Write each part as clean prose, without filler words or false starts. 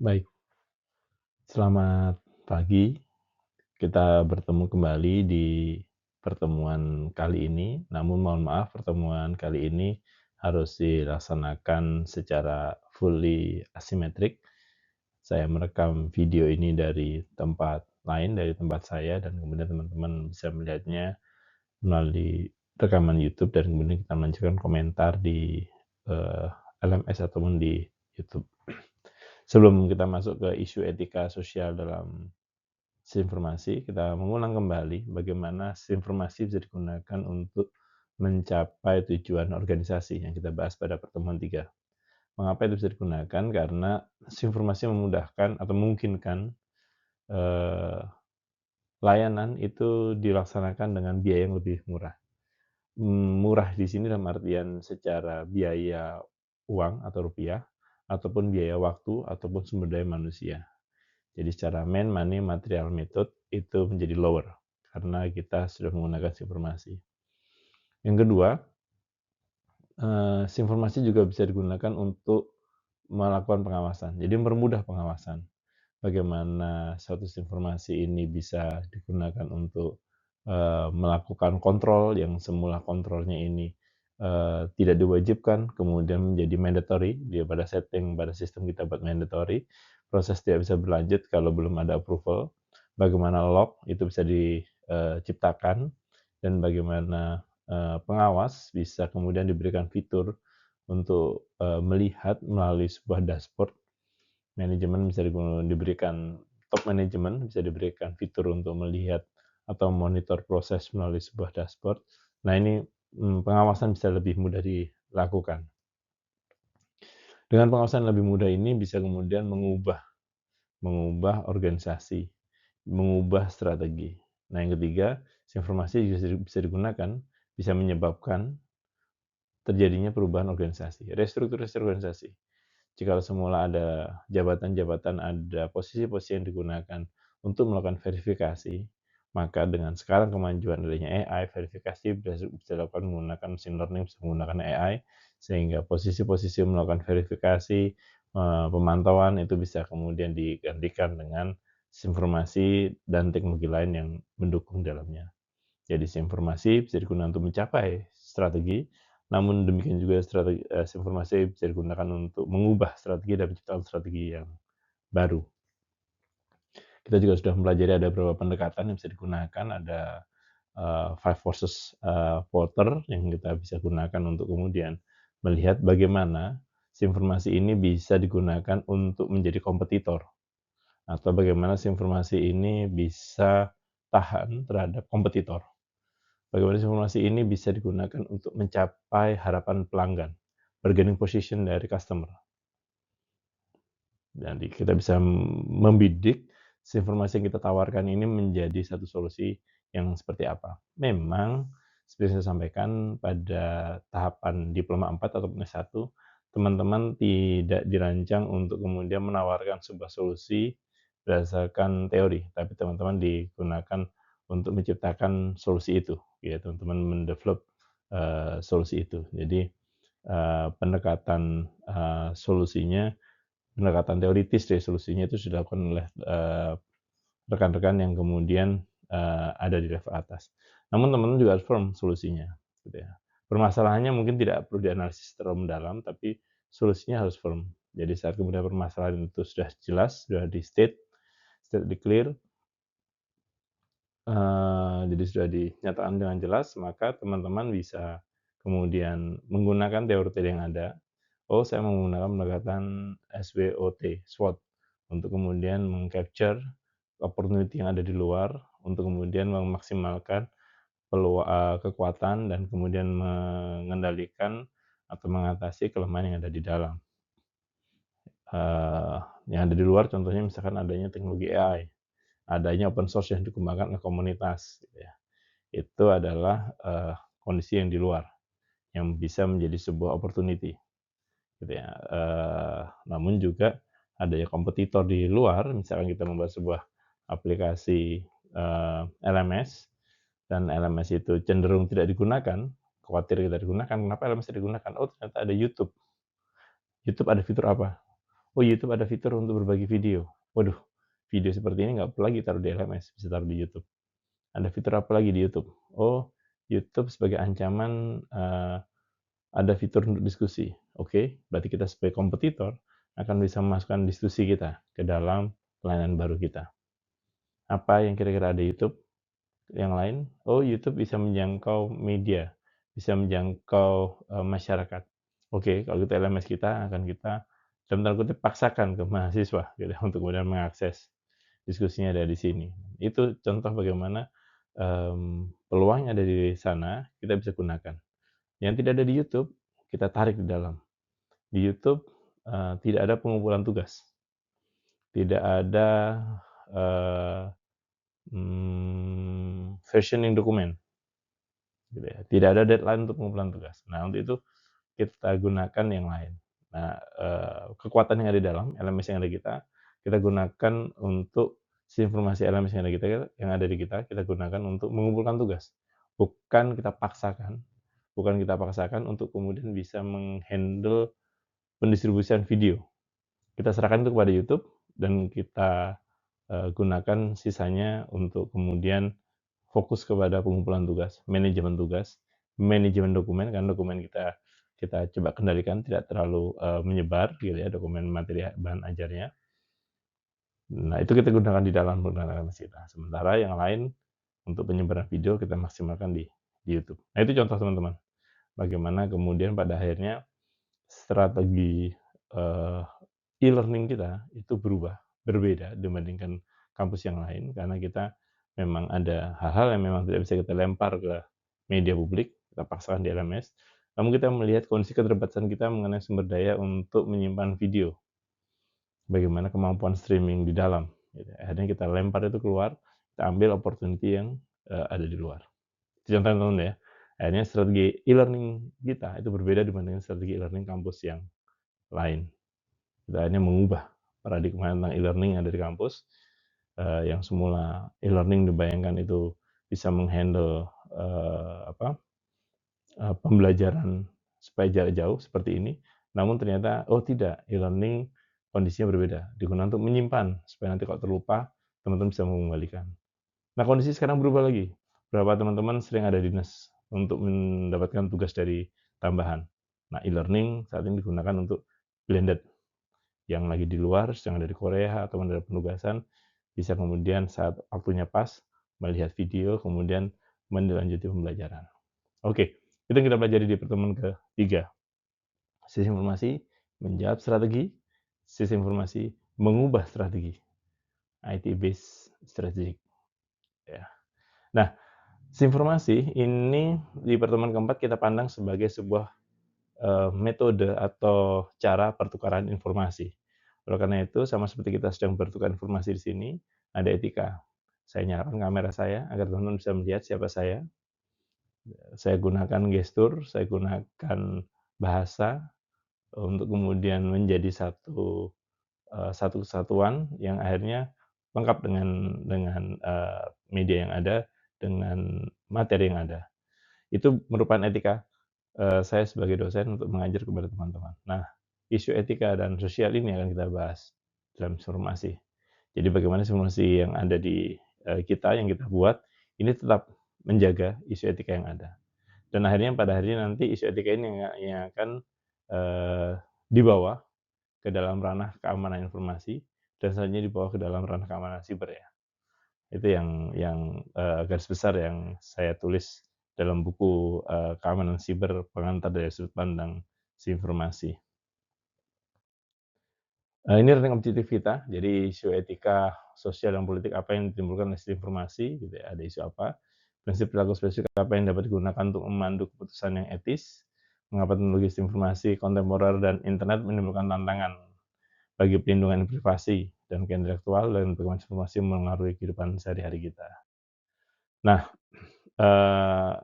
Baik, selamat pagi. Kita bertemu kembali di pertemuan kali ini. Namun mohon maaf, pertemuan kali ini harus dilaksanakan secara fully asimetrik. Saya merekam video ini dari tempat lain, dari tempat saya, dan kemudian teman-teman bisa melihatnya melalui rekaman YouTube, dan kemudian kita melanjutkan komentar di eh, LMS ataupun di YouTube. Sebelum kita masuk ke isu etika sosial dalam informasi, kita mengulang kembali bagaimana informasi bisa digunakan untuk mencapai tujuan organisasi yang kita bahas pada pertemuan 3. Mengapa itu bisa digunakan? Karena informasi memudahkan atau memungkinkan eh, layanan itu dilaksanakan dengan biaya yang lebih murah. Murah di sini dalam artian secara biaya uang atau rupiah, ataupun biaya waktu, ataupun sumber daya manusia. Jadi secara money, material, method itu menjadi lower karena kita sudah menggunakan informasi. Yang kedua, informasi juga bisa digunakan untuk melakukan pengawasan. Jadi mempermudah pengawasan. Bagaimana suatu informasi ini bisa digunakan untuk melakukan kontrol yang semula kontrolnya ini tidak diwajibkan, kemudian menjadi mandatory. Dia pada setting pada sistem kita buat mandatory, proses tidak bisa berlanjut kalau belum ada approval. Bagaimana log itu bisa diciptakan, dan bagaimana pengawas bisa kemudian diberikan fitur untuk melihat melalui sebuah dashboard. Manajemen bisa diberikan, top manajemen bisa diberikan fitur untuk melihat atau monitor proses melalui sebuah dashboard. Nah ini pengawasan bisa lebih mudah dilakukan. Dengan pengawasan lebih mudah ini bisa kemudian mengubah organisasi, mengubah strategi. Nah yang ketiga, informasi juga bisa digunakan, bisa menyebabkan terjadinya perubahan organisasi, restrukturisasi organisasi. Jika semula ada jabatan-jabatan, ada posisi-posisi yang digunakan untuk melakukan verifikasi, maka dengan sekarang kemajuan adanya AI, verifikasi bisa dilakukan menggunakan machine learning, bisa menggunakan AI, sehingga posisi-posisi melakukan verifikasi, pemantauan itu bisa kemudian digantikan dengan informasi dan teknologi lain yang mendukung dalamnya. Jadi informasi bisa digunakan untuk mencapai strategi, namun demikian juga informasi bisa digunakan untuk mengubah strategi dan menciptakan strategi yang baru. Kita juga sudah mempelajari ada beberapa pendekatan yang bisa digunakan, ada five forces Porter yang kita bisa gunakan untuk kemudian melihat bagaimana informasi ini bisa digunakan untuk menjadi kompetitor, atau bagaimana informasi ini bisa tahan terhadap kompetitor. Bagaimana informasi ini bisa digunakan untuk mencapai harapan pelanggan, bargaining position dari customer. Jadi kita bisa membidik informasi yang kita tawarkan ini menjadi satu solusi yang seperti apa. Memang seperti saya sampaikan pada tahapan diploma 4 atau S1, teman-teman tidak dirancang untuk kemudian menawarkan sebuah solusi berdasarkan teori, tapi teman-teman digunakan untuk menciptakan solusi itu, ya teman-teman mendevelop solusi itu. Jadi pendekatan solusinya, pendekatan teoritis dari solusinya itu sudah dilakukan oleh rekan-rekan yang kemudian ada di level atas. Namun teman-teman juga harus firm solusinya, gitu ya. Permasalahannya mungkin tidak perlu dianalisis terlalu mendalam, tapi solusinya harus firm. Jadi saat kemudian permasalahan itu sudah jelas, sudah di clear, jadi sudah dinyatakan dengan jelas, maka teman-teman bisa kemudian menggunakan teori-teori yang ada. Oh, saya menggunakan pendekatan SWOT, SWOT, untuk kemudian meng-capture opportunity yang ada di luar, untuk kemudian memaksimalkan kekuatan dan kemudian mengendalikan atau mengatasi kelemahan yang ada di dalam. Yang ada di luar contohnya misalkan adanya teknologi AI, adanya open source yang dikembangkan oleh komunitas, gitu ya. Itu adalah kondisi yang di luar, yang bisa menjadi sebuah opportunity, gitu ya. Namun juga adanya kompetitor di luar, misalkan kita membuat sebuah aplikasi LMS, dan LMS itu cenderung tidak digunakan, khawatir tidak digunakan. Kenapa LMS tidak digunakan? Oh, ternyata ada YouTube. YouTube ada fitur apa? Oh, YouTube ada fitur untuk berbagi video. Waduh, video seperti ini nggak perlu lagi taruh di LMS, bisa taruh di YouTube. Ada fitur apa lagi di YouTube? Oh, YouTube sebagai ancaman, ada fitur untuk diskusi. Oke, berarti kita sebagai kompetitor akan bisa memasukkan diskusi kita ke dalam layanan baru kita. Apa yang kira-kira ada YouTube yang lain? Oh, YouTube bisa menjangkau media, bisa menjangkau, masyarakat. Oke, kalau gitu LMS kita akan kita dalam tanda kutip "paksakan" ke mahasiswa gitu ya, untuk kemudian mengakses diskusinya ada di sini. Itu contoh bagaimana, peluang yang ada di sana kita bisa gunakan. Yang tidak ada di YouTube, kita tarik di dalam. Di YouTube, tidak ada pengumpulan tugas, tidak ada, eee, versioning dokumen, gitu ya. Tidak ada deadline untuk pengumpulan tugas. Nah, untuk itu kita gunakan yang lain. Nah, kekuatan yang ada di dalam, LMS yang ada di kita gunakan untuk si informasi LMS yang ada di kita gunakan untuk mengumpulkan tugas. Bukan kita paksakan untuk kemudian bisa menghandle pendistribusian video. Kita serahkan itu kepada YouTube dan kita, gunakan sisanya untuk kemudian fokus kepada pengumpulan tugas, manajemen dokumen, karena dokumen kita kita coba kendalikan tidak terlalu, menyebar gitu ya, dokumen materi bahan ajarnya. Nah, itu kita gunakan di dalam menggunakan LMS kita. Sementara yang lain untuk penyebaran video kita maksimalkan di YouTube. Nah, itu contoh teman-teman, bagaimana kemudian pada akhirnya strategi, eee, e-learning kita itu berubah, berbeda dibandingkan kampus yang lain, karena kita memang ada hal-hal yang memang tidak bisa kita lempar ke media publik, kita paksakan di LMS, namun kita melihat kondisi keterbatasan kita mengenai sumber daya untuk menyimpan video, bagaimana kemampuan streaming di dalam, gitu. Akhirnya kita lempar itu keluar, kita ambil opportunity yang, ada di luar. Itu contohnya teman-teman ya. Akhirnya strategi e-learning kita itu berbeda dibandingkan strategi e-learning kampus yang lain. Kita akhirnya mengubah paradigma tentang e-learning yang ada di kampus, yang semula e-learning dibayangkan itu bisa menghandle pembelajaran supaya jarak jauh seperti ini, namun ternyata, oh tidak, e-learning kondisinya berbeda, digunakan untuk menyimpan, supaya nanti kalau terlupa, teman-teman bisa mengembalikan. Nah, kondisi sekarang berubah lagi. Berapa teman-teman sering ada dinas untuk mendapatkan tugas dari tambahan. Nah, e-learning saat ini digunakan untuk blended, yang lagi di luar, sedang dari Korea atau ada penugasan, bisa kemudian saat waktunya pas, melihat video, kemudian melanjuti pembelajaran. Oke, itu yang kita pelajari di pertemuan ketiga. Sistem informasi menjawab strategi, sistem informasi mengubah strategi. IT based strategic. Ya. Nah, sistem informasi ini di pertemuan keempat kita pandang sebagai sebuah metode atau cara pertukaran informasi. Oleh karena itu, sama seperti kita sedang bertukar informasi di sini, ada etika. Saya nyalakan kamera saya agar teman-teman bisa melihat siapa saya. Saya gunakan gestur, saya gunakan bahasa untuk kemudian menjadi satu kesatuan yang akhirnya lengkap dengan media yang ada, dengan materi yang ada. Itu merupakan etika saya sebagai dosen untuk mengajar kepada teman-teman. Nah, isu etika dan sosial ini akan kita bahas dalam informasi. Jadi bagaimana informasi yang ada di kita yang kita buat ini tetap menjaga isu etika yang ada. Dan akhirnya pada akhirnya nanti isu etika ini yang akan dibawa ke dalam ranah keamanan informasi dan selanjutnya dibawa ke dalam ranah keamanan siber ya. Itu yang garis besar yang saya tulis dalam buku, Keamanan Siber Pengantar dari Sudut Pandang Si Informasi. Ini ranting objektif kita, jadi isu etika, sosial, dan politik apa yang ditimbulkan oleh informasi, gitu ya, ada isu apa, prinsip perilaku spesifik apa yang dapat digunakan untuk memandu keputusan yang etis, mengapa teknologi informasi kontemporer dan internet menimbulkan tantangan bagi pelindungan privasi dan keintelektual, dan bagaimana informasi mempengaruhi kehidupan sehari-hari kita. Nah,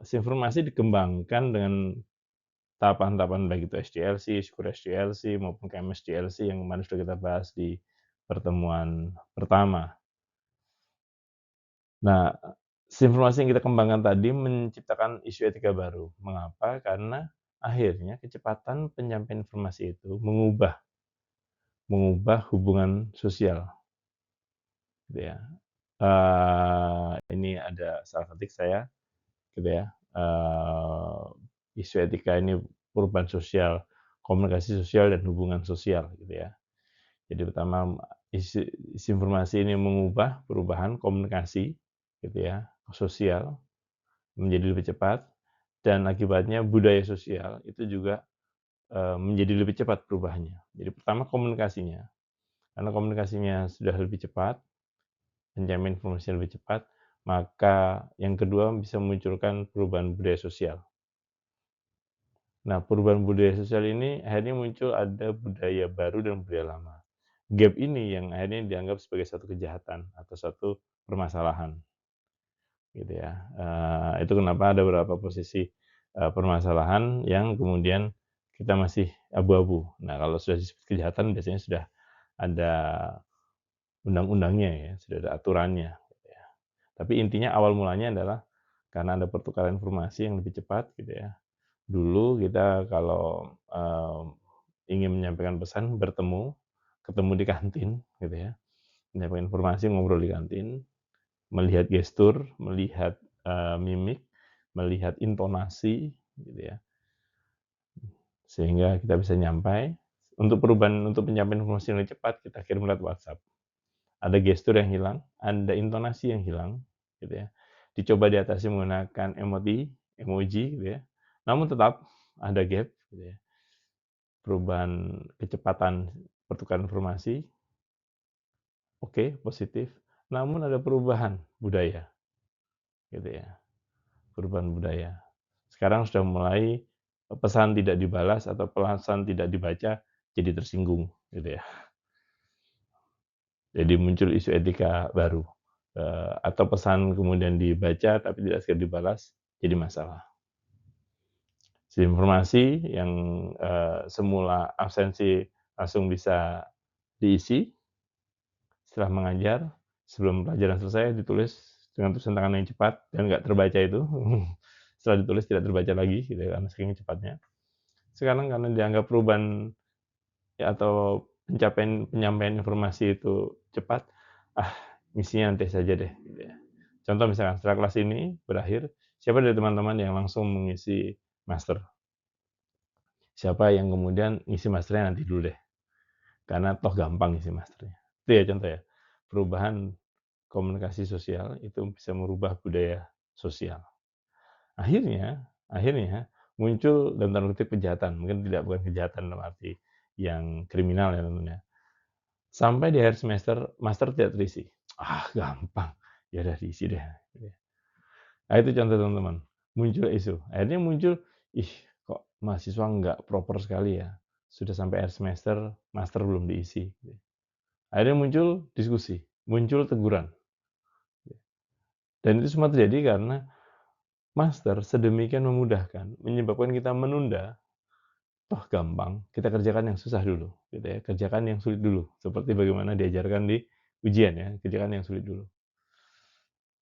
informasi dikembangkan dengan tahapan-tahapan baik itu SDLC, Syukur SDLC, maupun KMS DLC yang kemarin sudah kita bahas di pertemuan pertama. Nah, informasi yang kita kembangkan tadi menciptakan isu etika baru. Mengapa? Karena akhirnya kecepatan penyampaian informasi itu mengubah mengubah hubungan sosial, gitu ya. Ini ada salah ketik saya, gitu ya, isu etika ini perubahan sosial, komunikasi sosial dan hubungan sosial, gitu ya. Jadi pertama, isi informasi ini mengubah perubahan komunikasi, gitu ya, sosial menjadi lebih cepat, dan akibatnya budaya sosial itu juga menjadi lebih cepat perubahannya. Jadi pertama komunikasinya, karena komunikasinya sudah lebih cepat, penyampaian informasi lebih cepat, maka yang kedua bisa memunculkan perubahan budaya sosial. Nah, perubahan budaya sosial ini akhirnya muncul ada budaya baru dan budaya lama. Gap ini yang akhirnya dianggap sebagai satu kejahatan atau satu permasalahan, gitu ya. Itu kenapa ada beberapa posisi permasalahan yang kemudian kita masih abu-abu. Nah, kalau sudah disebut kejahatan biasanya sudah ada undang-undangnya ya, sudah ada aturannya, gitu ya. Tapi intinya awal mulanya adalah karena ada pertukaran informasi yang lebih cepat, gitu ya. Dulu kita kalau ingin menyampaikan pesan ketemu di kantin, gitu ya, menyampaikan informasi, ngobrol di kantin, melihat gestur, melihat mimik, melihat intonasi, gitu ya, sehingga kita bisa nyampai. Untuk penyampaian informasi yang lebih cepat, kita kirim lewat WhatsApp. Ada gestur yang hilang, ada intonasi yang hilang, gitu ya. Dicoba diatasi menggunakan emoji, gitu ya. Namun tetap ada gap, gitu ya. Perubahan kecepatan pertukaran informasi, oke, positif. Namun ada perubahan budaya, gitu ya. Perubahan budaya. Sekarang sudah mulai pesan tidak dibalas atau pesan tidak dibaca jadi tersinggung, gitu ya. Jadi muncul isu etika baru, atau pesan kemudian dibaca tapi tidak segera dibalas, jadi masalah. Informasi yang semula absensi langsung bisa diisi setelah mengajar, sebelum pelajaran selesai ditulis dengan tulisan tangan yang cepat dan nggak terbaca itu, setelah ditulis tidak terbaca lagi, gitu ya, karena saking cepatnya. Sekarang karena dianggap perubahan ya, atau penyampaian informasi itu cepat, misinya nanti saja deh, gitu ya. Contoh misalkan setelah kelas ini berakhir, siapa dari teman-teman yang langsung mengisi master? Siapa yang kemudian ngisi masternya nanti dulu deh, karena toh gampang ngisi masternya. Itu ya contoh ya, perubahan komunikasi sosial itu bisa merubah budaya sosial. Akhirnya muncul dalam tanda kutip kejahatan, mungkin bukan kejahatan dalam arti yang kriminal ya tentunya. Sampai di akhir semester, master tidak terisi. Gampang, ya udah diisi deh. Nah itu contoh teman-teman, muncul isu. Akhirnya muncul, kok mahasiswa nggak proper sekali ya, sudah sampai akhir semester, master belum diisi. Akhirnya muncul diskusi, muncul teguran. Dan itu semua terjadi karena master sedemikian memudahkan, menyebabkan kita menunda, toh gampang, kita kerjakan yang susah dulu, gitu ya, kerjakan yang sulit dulu, seperti bagaimana diajarkan di ujian ya, kerjakan yang sulit dulu.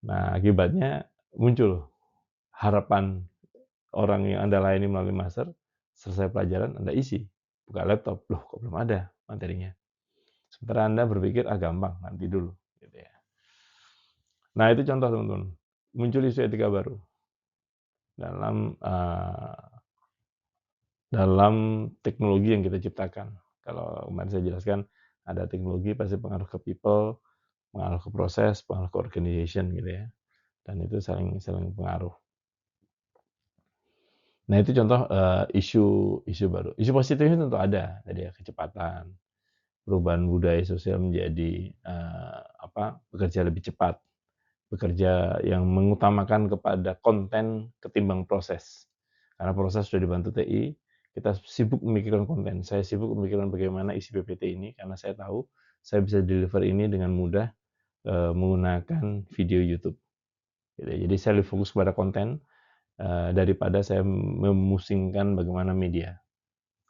Nah, akibatnya muncul harapan orang yang Anda layani melalui master, selesai pelajaran Anda isi, buka laptop, loh kok belum ada materinya. Sementara Anda berpikir, gampang, nanti dulu, gitu ya. Nah, itu contoh teman-teman, muncul isu etika baru dalam teknologi yang kita ciptakan. Kalau kemarin saya jelaskan, ada teknologi pasti pengaruh ke people, pengaruh ke proses, pengaruh ke organization, gitu ya. Dan itu saling pengaruh. Nah itu contoh isu baru. Isu positifnya tentu ada, tadi ya kecepatan, perubahan budaya sosial menjadi bekerja lebih cepat, bekerja yang mengutamakan kepada konten ketimbang proses. Karena proses sudah dibantu TI, kita sibuk memikirkan konten. Saya sibuk memikirkan bagaimana isi PPT ini, karena saya tahu saya bisa deliver ini dengan mudah menggunakan video YouTube. Jadi saya lebih fokus pada konten daripada saya memusingkan bagaimana media.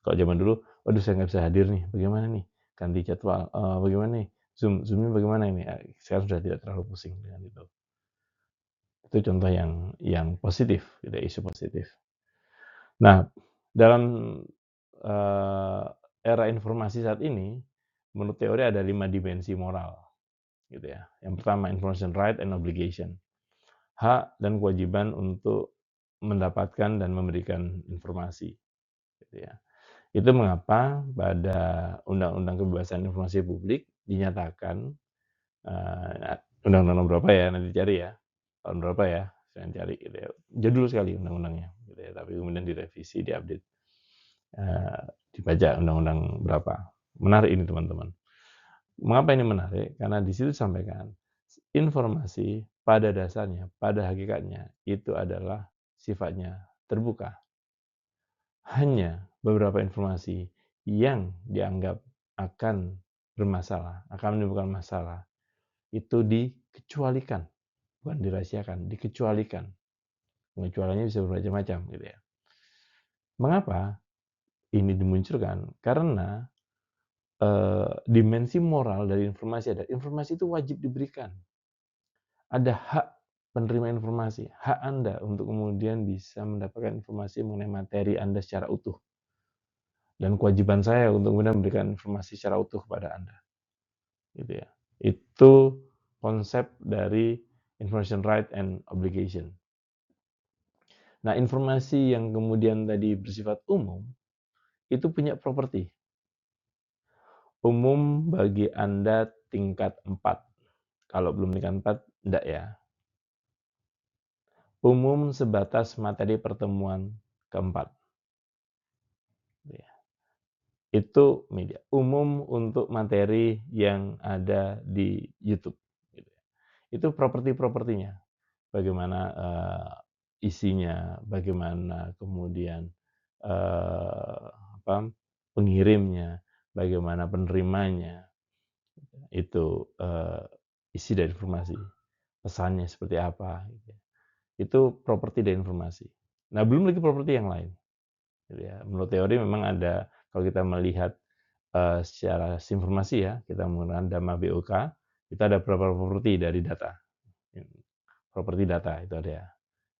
Kalau zaman dulu, waduh saya nggak bisa hadir nih, bagaimana nih? Ganti jadwal, bagaimana nih? Zoom-nya bagaimana ini? Sekarang sudah tidak terlalu pusing dengan itu. Itu contoh yang positif, gitu, isu positif. Nah, dalam era informasi saat ini, menurut teori ada 5 dimensi moral, gitu ya. Yang pertama, information right and obligation. Hak dan kewajiban untuk mendapatkan dan memberikan informasi, gitu ya. Itu mengapa pada Undang-Undang Kebebasan Informasi Publik dinyatakan, undang-undang nomor berapa ya, nanti cari ya, tahun berapa ya, saya cari gitu ya. Jadul sekali undang-undangnya, gitu ya, tapi kemudian direvisi, diupdate, dibaca undang-undang berapa. Menarik ini teman-teman. Mengapa ini menarik? Karena di situ disampaikan, informasi pada dasarnya, pada hakikatnya, itu adalah sifatnya terbuka. Hanya beberapa informasi yang dianggap akan bermasalah, akan menimbulkan masalah, itu dikecualikan, bukan dirahasiakan, dikecualikan. Pengecualiannya bisa bermacam-macam gitu ya. Mengapa ini dimunculkan? Karena dimensi moral dari informasi ada. Informasi itu wajib diberikan. Ada hak penerima informasi, hak Anda untuk kemudian bisa mendapatkan informasi mengenai materi Anda secara utuh. Dan kewajiban saya untuk kemudian memberikan informasi secara utuh kepada Anda. Gitu ya. Itu konsep dari information right and obligation. Nah, informasi yang kemudian tadi bersifat umum, itu punya properti. Umum bagi Anda tingkat 4. Kalau belum tingkat 4, enggak ya. Umum sebatas materi pertemuan keempat. Itu media. Umum untuk materi yang ada di YouTube. Itu properti-propertinya. Bagaimana isinya, bagaimana kemudian pengirimnya, bagaimana penerimanya, itu isi dari informasi, pesannya seperti apa, gitu. Itu properti dari informasi. Nah, belum lagi properti yang lain. Gitu ya. Menurut teori memang ada, kalau kita melihat secara informasi ya, kita menggunakan Dhamma BOK, kita ada beberapa properti dari data. Properti data itu ada ya.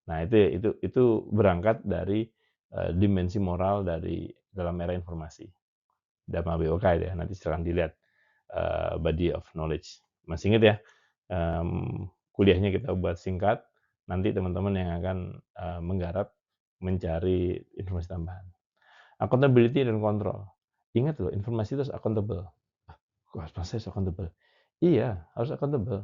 Nah, itu berangkat dari dimensi moral dari dalam era informasi. Dhamma BOK ya, nanti silahkan dilihat body of knowledge. Masih ingat ya, kuliahnya kita buat singkat, nanti teman-teman yang akan menggarap mencari informasi tambahan. Accountability dan kontrol. Ingat loh, informasi itu harus accountable. Wah, masa harus accountable? Iya, harus accountable.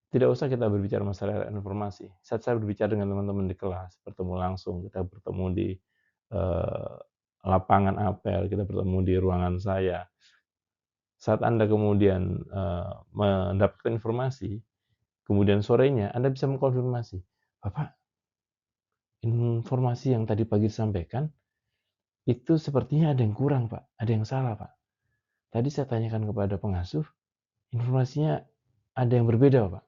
Tidak usah kita berbicara masalah informasi. Saat saya berbicara dengan teman-teman di kelas, bertemu langsung, kita bertemu di lapangan apel, kita bertemu di ruangan saya. Saat Anda kemudian mendapatkan informasi, kemudian sorenya Anda bisa mengkonfirmasi, Bapak, informasi yang tadi pagi disampaikan, itu sepertinya ada yang kurang, Pak. Ada yang salah, Pak. Tadi saya tanyakan kepada pengasuh, informasinya ada yang berbeda, Pak.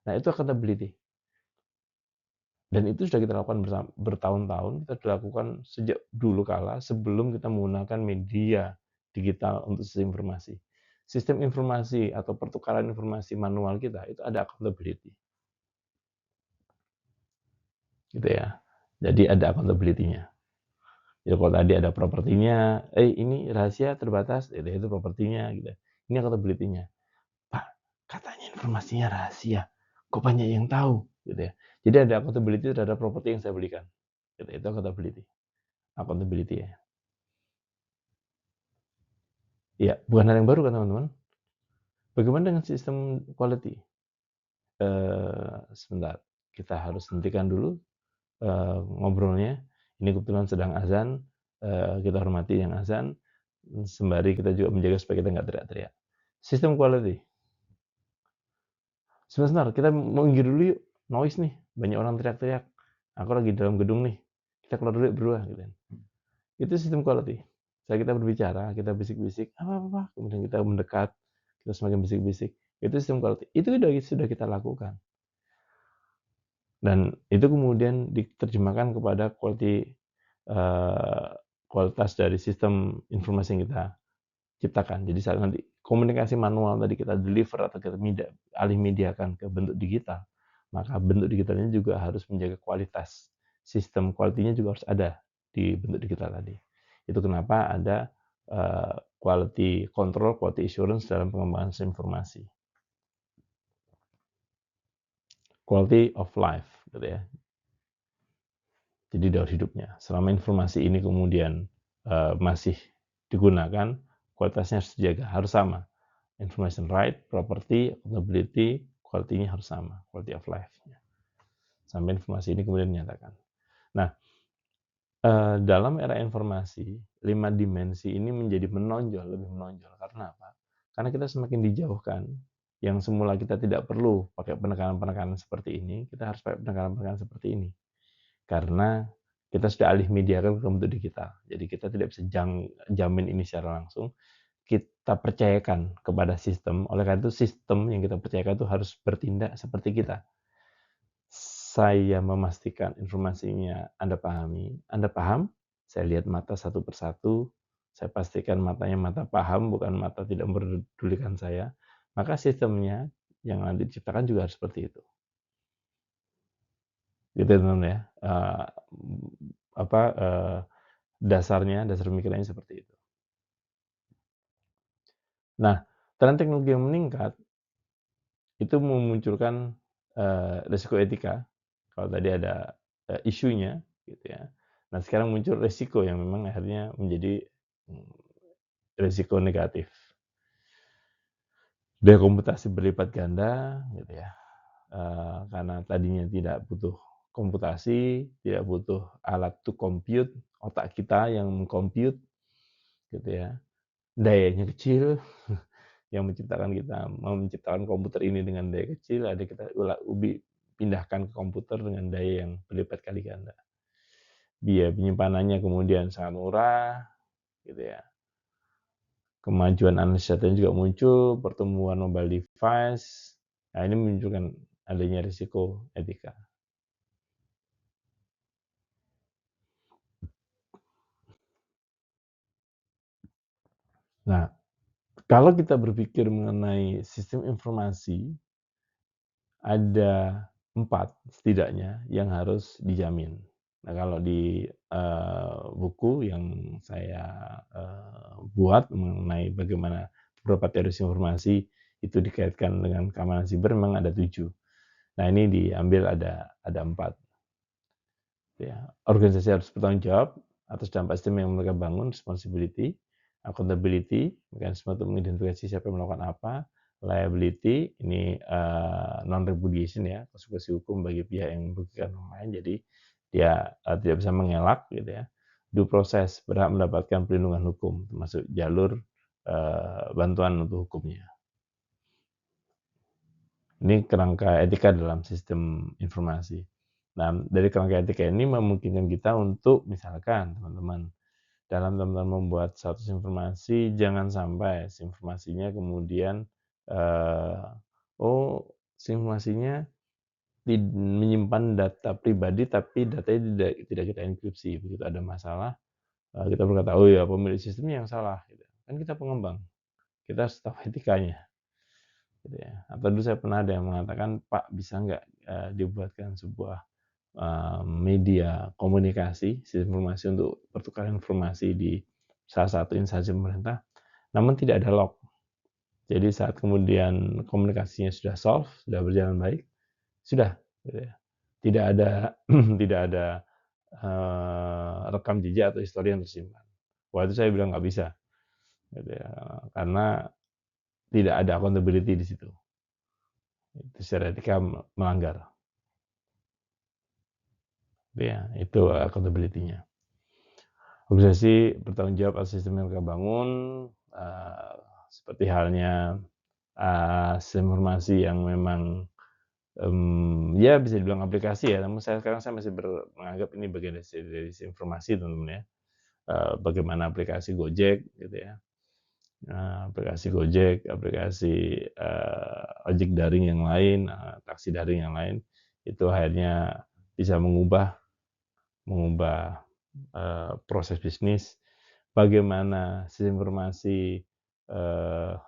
Nah, itu accountability. Dan itu sudah kita lakukan bertahun-tahun, kita sudah lakukan sejak dulu kala sebelum kita menggunakan media digital untuk sistem informasi. Sistem informasi atau pertukaran informasi manual kita itu ada accountability. Gitu ya. Jadi ada accountability-nya. Jadi kalau tadi ada propertinya, ini rahasia terbatas, itu propertinya gitu. Ini accountability-nya. Pak, katanya informasinya rahasia. Kok banyak yang tahu gitu ya. Jadi ada accountability terhadap properti yang saya belikan. Gitu, itu accountability. Accountability ya. Ya, bukan hal yang baru kan teman-teman. Bagaimana dengan sistem quality? Sebentar, kita harus hentikan dulu ngobrolnya. Ini kebetulan sedang azan, kita hormati yang azan, sembari kita juga menjaga supaya kita nggak teriak-teriak. Sistem quality. Sebentar, kita minggir dulu yuk. Noise nih, banyak orang teriak-teriak. Aku lagi dalam gedung nih. Kita keluar dulu berdua gitu. Itu sistem quality. Saat kita berbicara, kita bisik-bisik, apa-apa, kemudian kita mendekat, kita semakin bisik-bisik. Itu sistem quality. Itu sudah kita lakukan. Dan itu kemudian diterjemahkan kepada kualitas dari sistem informasi yang kita ciptakan. Jadi saat nanti komunikasi manual tadi kita deliver atau kita alih mediakan ke bentuk digital, maka bentuk digitalnya juga harus menjaga kualitas. Sistem kualitinya juga harus ada di bentuk digital tadi. Itu kenapa ada quality control, quality assurance dalam pengembangan sistem informasi. Quality of life, gitu ya. Jadi daur hidupnya. Selama informasi ini kemudian masih digunakan, kualitasnya harus dijaga, harus sama. Information right, property, accountability, quality-nya harus sama, quality of life-nya. Sampai informasi ini kemudian dinyatakan. Nah, dalam era informasi, 5 dimensi ini menjadi menonjol, lebih menonjol. Karena apa? Karena kita semakin dijauhkan, yang semula kita tidak perlu pakai penekanan-penekanan seperti ini, kita harus pakai penekanan-penekanan seperti ini. Karena kita sudah alih mediakan ke bentuk digital. Jadi kita tidak bisa jamin ini secara langsung. Kita percayakan kepada sistem. Oleh karena itu sistem yang kita percayakan itu harus bertindak seperti kita. Saya memastikan informasinya Anda pahami. Anda paham? Saya lihat mata satu persatu. Saya pastikan matanya mata paham, bukan mata tidak mempedulikan saya. Maka sistemnya yang nanti diciptakan juga harus seperti itu. Gitu teman-teman ya. Dasar pemikirannya seperti itu. Nah, tren teknologi yang meningkat itu memunculkan risiko etika. Kalau tadi ada isunya, gitu ya. Nah, sekarang muncul risiko yang memang akhirnya menjadi risiko negatif. Biaya komputasi berlipat ganda, gitu ya. Karena tadinya tidak butuh komputasi, tidak butuh alat to compute, otak kita yang mengcompute, gitu ya. Dayanya kecil, yang menciptakan komputer ini dengan daya kecil, ada kita pindahkan ke komputer dengan daya yang berlipat kali ganda. Biaya penyimpanannya kemudian sangat murah, gitu ya. Kemajuan analisa data juga muncul, pertumbuhan mobile device. Nah, ini menunjukkan adanya risiko etika. Nah, kalau kita berpikir mengenai sistem informasi, ada 4 setidaknya yang harus dijamin. Nah, kalau di buku yang saya buat mengenai bagaimana beberapa teori informasi itu dikaitkan dengan keamanan siber, memang ada 7. Nah, ini diambil ada 4. Ya, organisasi harus bertanggung jawab atas dampak sistem yang mereka bangun, responsibility, accountability, mekanisme untuk mengidentifikasi siapa yang melakukan apa, liability, ini non-repudiation ya, konsekuensi hukum bagi pihak yang merugikan orang lain, jadi dia tidak bisa mengelak gitu ya. Due process, berhak mendapatkan perlindungan hukum, termasuk jalur bantuan untuk hukumnya. Ini kerangka etika dalam sistem informasi. Nah, dari kerangka etika ini memungkinkan kita untuk misalkan teman-teman dalam teman-teman membuat satu informasi, jangan sampai informasinya kemudian informasinya menyimpan data pribadi tapi datanya tidak kita enkripsi. Begitu ada masalah, kita berkata, oh ya pemilik sistemnya yang salah. Kan kita pengembang, kita harus tahu etikanya. Gitu ya. Atau dulu saya pernah ada yang mengatakan, Pak bisa nggak dibuatkan sebuah media komunikasi, sistem informasi untuk pertukaran informasi di salah satu instansi pemerintah, namun tidak ada log. Jadi saat kemudian komunikasinya sudah solve, sudah berjalan baik, sudah, gitu ya. Tidak ada tidak ada rekam jejak atau histori yang tersimpan. Waktu itu saya bilang nggak bisa, gitu ya, karena tidak ada accountability di situ. Itu secara etika melanggar. Ya, itu accountability-nya. Organisasi bertanggung jawab atas sistem yang mereka bangun, seperti halnya sistem informasi yang memang ya bisa dibilang aplikasi ya, namun sekarang saya masih menganggap ini bagian dari sistem informasi teman-teman ya. Bagaimana aplikasi Gojek gitu ya, aplikasi Gojek, aplikasi ojek daring yang lain, taksi daring yang lain, itu akhirnya bisa mengubah proses bisnis, bagaimana sistem informasi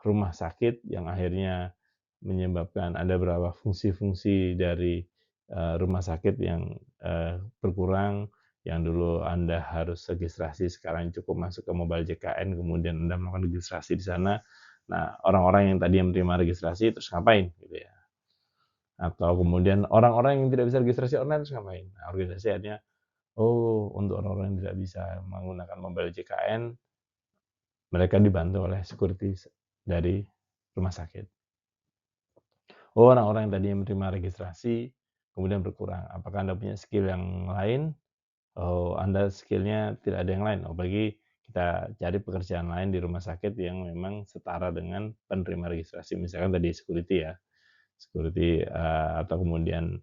rumah sakit yang akhirnya menyebabkan ada beberapa fungsi-fungsi dari rumah sakit yang berkurang, yang dulu Anda harus registrasi, sekarang cukup masuk ke mobile JKN, kemudian Anda melakukan registrasi di sana. Nah, orang-orang yang tadi menerima registrasi terus ngapain gitu ya. Atau kemudian orang-orang yang tidak bisa registrasi online terus ngapain. Nah, organisasi akhirnya, oh, untuk orang-orang yang tidak bisa menggunakan mobile JKN, mereka dibantu oleh security dari rumah sakit. Oh, orang-orang yang tadinya menerima registrasi kemudian berkurang. Apakah Anda punya skill yang lain? Oh, Anda skill-nya tidak ada yang lain. Apalagi kita cari pekerjaan lain di rumah sakit yang memang setara dengan penerima registrasi. Misalkan tadi security ya, security atau kemudian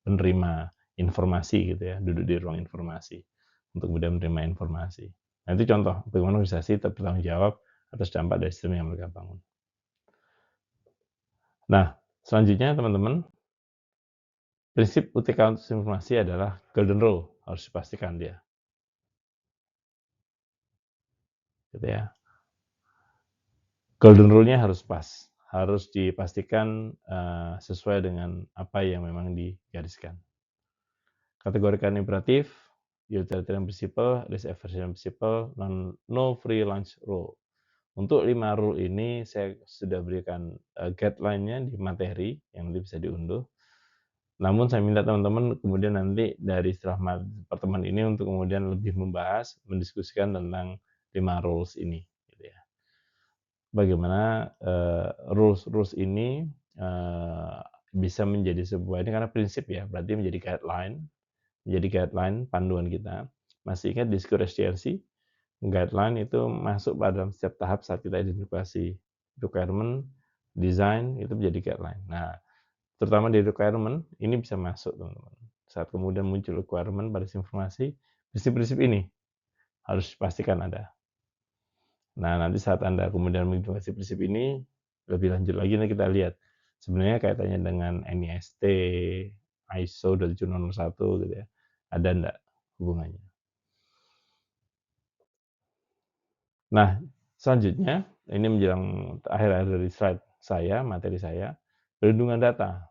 penerima informasi gitu ya, duduk di ruang informasi untuk kemudian menerima informasi. Nah, itu contoh bagaimana organisasi bertanggung jawab atas dampak dari sistem yang mereka bangun. Nah, selanjutnya teman-teman, prinsip UTK untuk informasi adalah golden rule, harus dipastikan dia, gitu ya. Golden rule-nya harus pas, harus dipastikan sesuai dengan apa yang memang digariskan. Kategorikan imperatif, utilitarian principle, risk aversion principle, no free lunch rule. Untuk 5 rule ini saya sudah berikan guideline-nya di materi yang nanti bisa diunduh. Namun saya minta teman-teman kemudian nanti dari setelah pertemuan ini untuk kemudian lebih membahas, mendiskusikan tentang 5 rules ini, gitu ya. Bagaimana rules ini bisa menjadi sebuah, ini karena prinsip ya, berarti menjadi guideline panduan kita. Masih ingat discourse HRC? Guideline itu masuk pada setiap tahap saat kita identifikasi requirement, design, itu menjadi guideline. Nah, terutama di requirement, ini bisa masuk teman-teman. Saat kemudian muncul requirement pada informasi, prinsip-prinsip ini harus dipastikan ada. Nah, nanti saat Anda kemudian mengidentifikasi prinsip ini, lebih lanjut lagi nanti kita lihat sebenarnya kaitannya dengan NIST, ISO 27001 gitu ya. Ada enggak hubungannya? Nah, selanjutnya ini menjelang akhir-akhir dari slide saya, materi saya, perlindungan data,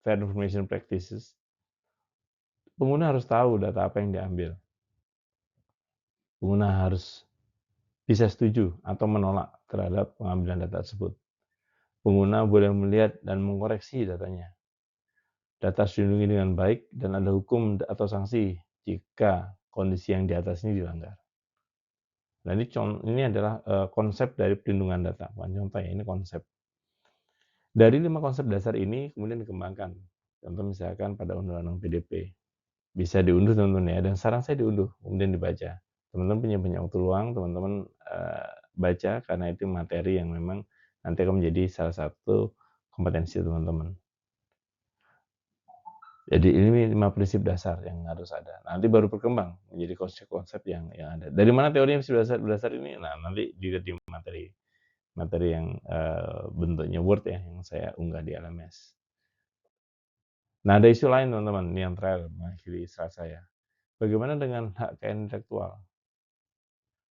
fair information practices. Pengguna harus tahu data apa yang diambil. Pengguna harus bisa setuju atau menolak terhadap pengambilan data tersebut. Pengguna boleh melihat dan mengoreksi datanya. Data harus dilindungi dengan baik dan ada hukum atau sanksi jika kondisi yang di atas ini dilanggar. Nah, ini adalah konsep dari perlindungan data. Bukan contoh ya, ini konsep. Dari 5 konsep dasar ini kemudian dikembangkan. Contoh misalkan pada undang-undang PDP. Bisa diunduh teman-teman ya, dan saran saya diunduh, kemudian dibaca. Teman-teman punya banyak waktu luang, teman-teman baca karena itu materi yang memang nanti akan menjadi salah satu kompetensi teman-teman. Jadi ini 5 prinsip dasar yang harus ada. Nanti baru berkembang menjadi konsep-konsep yang ada. Dari mana teorinya prinsip dasar ini? Nah, nanti dilihat di materi yang bentuknya Word ya, yang saya unggah di LMS. Nah, ada isu lain teman-teman, ini yang terakhir mengakhiri slide saya. Bagaimana dengan hak kekayaan intelektual?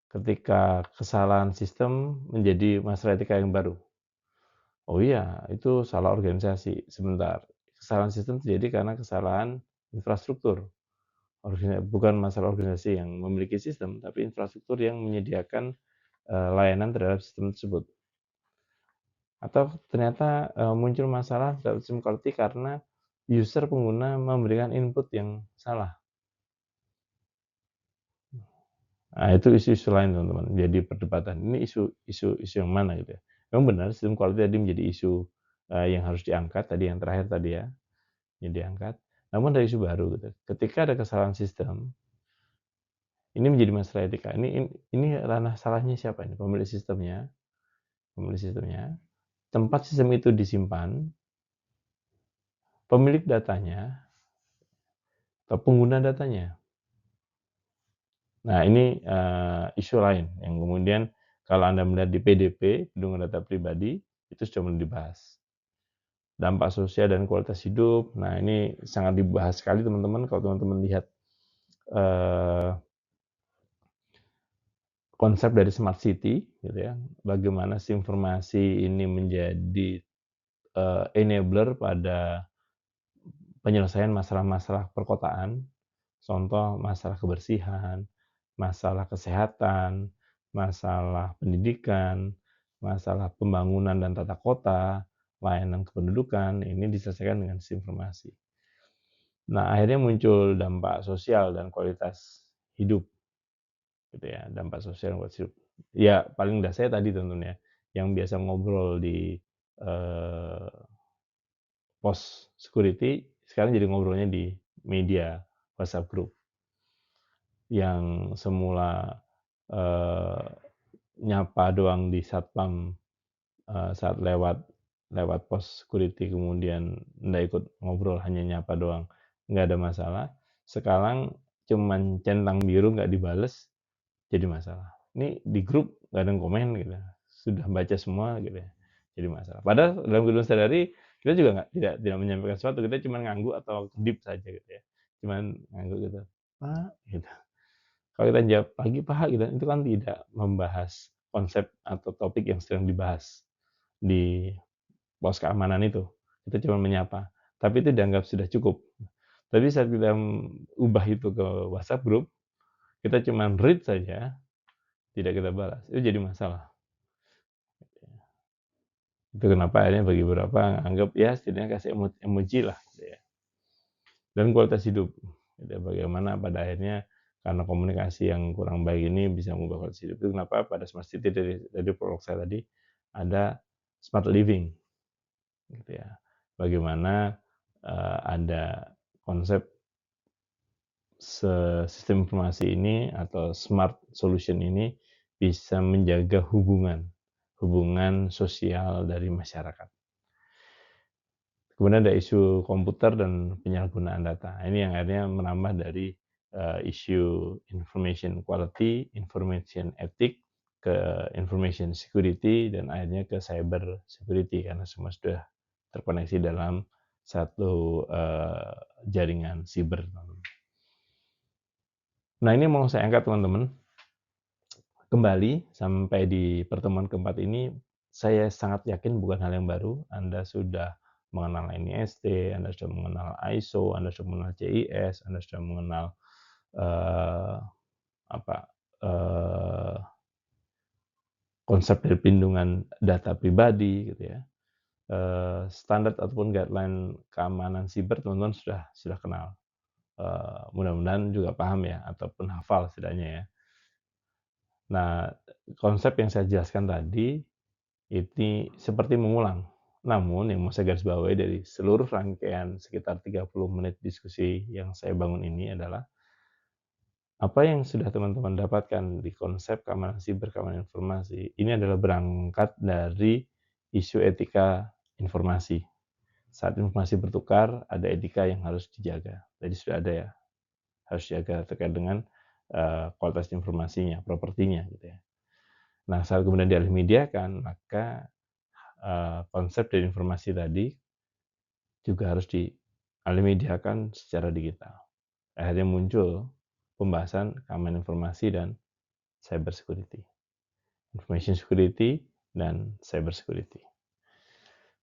Ketika kesalahan sistem menjadi masalah etika yang baru. Oh iya, itu salah organisasi. Sebentar, kesalahan sistem terjadi karena kesalahan infrastruktur. Bukan masalah organisasi yang memiliki sistem, tapi infrastruktur yang menyediakan layanan terhadap sistem tersebut. Atau ternyata muncul masalah terhadap sistem quality karena user pengguna memberikan input yang salah. Nah, itu isu-isu lain teman-teman, jadi perdebatan. Ini isu yang mana gitu ya. Memang benar sistem quality tadi menjadi isu yang harus diangkat, tadi yang terakhir tadi ya, yang diangkat. Namun ada isu baru gitu. Ketika ada kesalahan sistem, ini menjadi masalah etika. Ini ranah salahnya siapa ini? Pemilik sistemnya, tempat sistem itu disimpan, pemilik datanya, atau pengguna datanya. Nah, ini isu lain yang kemudian kalau Anda melihat di PDP, Perlindungan Data Pribadi, itu sudah mulai dibahas. Dampak sosial dan kualitas hidup, nah ini sangat dibahas sekali teman-teman. Kalau teman-teman lihat konsep dari Smart City, gitu ya, bagaimana informasi ini menjadi enabler pada penyelesaian masalah-masalah perkotaan, contoh masalah kebersihan, masalah kesehatan, masalah pendidikan, masalah pembangunan dan tata kota, layanan kependudukan, ini diselesaikan dengan sistem informasi. Nah, akhirnya muncul dampak sosial dan kualitas hidup, gitu ya, dampak sosial dan kualitas hidup. Ya, paling saya tadi tentunya, yang biasa ngobrol di eh, pos security, sekarang jadi ngobrolnya di media WhatsApp group, yang semula eh, nyapa doang di satpam saat lewat lewat pos security, kemudian nggak ikut ngobrol, hanya nyapa doang, nggak ada masalah. Sekarang cuman centang biru nggak dibales, jadi masalah. Ini di grup nggak ada yang komen gitu, sudah baca semua gitu ya, jadi masalah. Padahal dalam kehidupan sehari-hari kita juga tidak menyampaikan sesuatu, kita cuma ngangguk atau kedip saja gitu ya, cuman ngangguk gitu, Pak, gitu. Kalau kita jawab pagi Pak gitu, itu kan tidak membahas konsep atau topik yang sedang dibahas di pos keamanan itu. Kita cuma menyapa, tapi itu dianggap sudah cukup. Tapi saat kita ubah itu ke WhatsApp group, kita cuma read saja, tidak kita balas, itu jadi masalah. Itu kenapa akhirnya bagi beberapa anggap ya setidaknya kasih emoji lah gitu ya. Dan kualitas hidup. Gitu, bagaimana pada akhirnya karena komunikasi yang kurang baik ini bisa mengubah kualitas hidup. Itu kenapa pada Smart City dari prolog saya tadi ada smart living gitu ya. Bagaimana ada konsep sistem informasi ini atau smart solution ini bisa menjaga hubungan sosial dari masyarakat. Kemudian ada isu komputer dan penyalahgunaan data. Ini yang akhirnya menambah dari isu information quality, information ethic, ke information security, dan akhirnya ke cyber security karena semua sudah terkoneksi dalam satu jaringan siber. Nah, ini mau saya angkat teman-teman. Kembali sampai di pertemuan keempat ini, saya sangat yakin bukan hal yang baru. Anda sudah mengenal NIST, Anda sudah mengenal ISO, Anda sudah mengenal CIS, Anda sudah mengenal eh, apa eh, konsep perlindungan data pribadi, gitu ya. Standar ataupun guideline keamanan siber teman-teman sudah kenal. Mudah-mudahan juga paham ya, ataupun hafal setidaknya ya. Nah, konsep yang saya jelaskan tadi ini seperti mengulang. Namun yang mau saya garis bawahi dari seluruh rangkaian sekitar 30 menit diskusi yang saya bangun ini adalah apa yang sudah teman-teman dapatkan di konsep keamanan siber, keamanan informasi, ini adalah berangkat dari isu etika informasi. Saat informasi bertukar, ada etika yang harus dijaga. Jadi sudah ada ya, harus dijaga terkait dengan kualitas informasinya, propertinya gitu ya. Nah, saat kemudian dialih mediakan, maka konsep dari informasi tadi juga harus dialih mediakan secara digital. Akhirnya muncul pembahasan keamanan informasi dan cyber security, information security dan cyber security.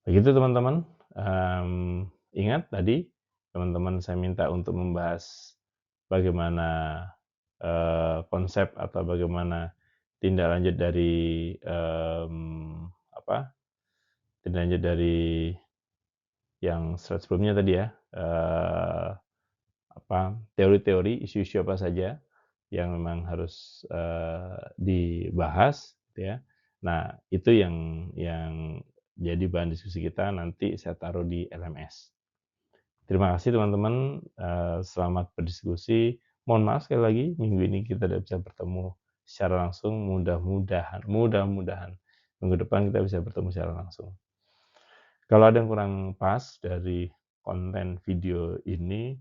Begitu teman-teman. Ingat tadi teman-teman saya minta untuk membahas bagaimana konsep atau bagaimana tindak lanjut dari tindak lanjut dari yang slide sebelumnya tadi ya, teori-teori, isu-isu apa saja yang memang harus dibahas, gitu ya. Nah, itu yang jadi bahan diskusi kita, nanti saya taruh di LMS. Terima kasih teman-teman, selamat berdiskusi. Mohon maaf sekali lagi, minggu ini kita tidak bisa bertemu secara langsung, mudah-mudahan minggu depan kita bisa bertemu secara langsung. Kalau ada yang kurang pas dari konten video ini,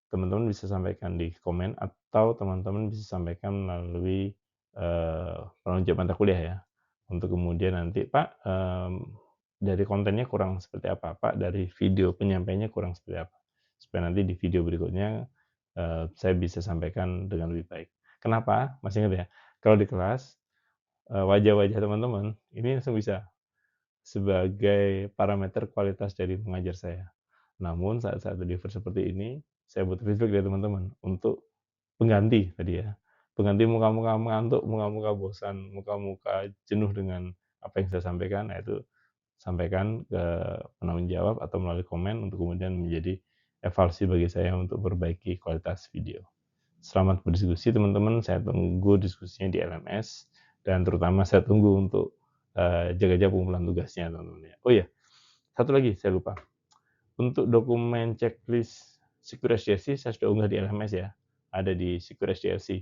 teman-teman bisa sampaikan di komen atau teman-teman bisa sampaikan melalui penunjuk mata kuliah ya. Untuk kemudian nanti, Pak, dari kontennya kurang seperti apa, Pak, dari video penyampaiannya kurang seperti apa. Supaya nanti di video berikutnya saya bisa sampaikan dengan lebih baik. Kenapa? Masih ingat ya? Kalau di kelas, wajah-wajah teman-teman ini langsung bisa sebagai parameter kualitas dari pengajar saya. Namun saat-saat deliver seperti ini, saya butuh feedback dari teman-teman untuk pengganti tadi ya, pengganti muka-muka mengantuk, muka-muka bosan, muka-muka jenuh dengan apa yang saya sampaikan. Nah, itu sampaikan ke penanggung jawab atau melalui komen untuk kemudian menjadi evaluasi bagi saya untuk perbaiki kualitas video. Selamat berdiskusi teman-teman, saya tunggu diskusinya di LMS, dan terutama saya tunggu untuk jaga-jaga pengumpulan tugasnya teman-teman ya. Oh iya, satu lagi saya lupa. Untuk dokumen checklist Secure SDLC saya sudah unggah di LMS ya, ada di Secure SDLC.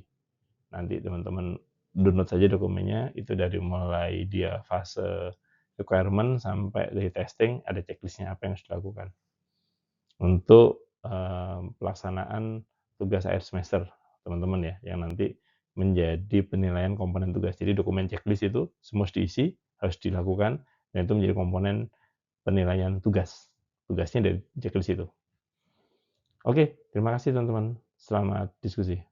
Nanti teman-teman download saja dokumennya, itu dari mulai dia fase requirement sampai dari testing, ada checklistnya apa yang harus dilakukan. Untuk pelaksanaan tugas akhir semester teman-teman ya, yang nanti menjadi penilaian komponen tugas. Jadi dokumen checklist itu semua harus diisi, harus dilakukan, dan itu menjadi komponen penilaian tugas. Tugasnya dari checklist itu. Oke, terima kasih teman-teman. Selamat diskusi.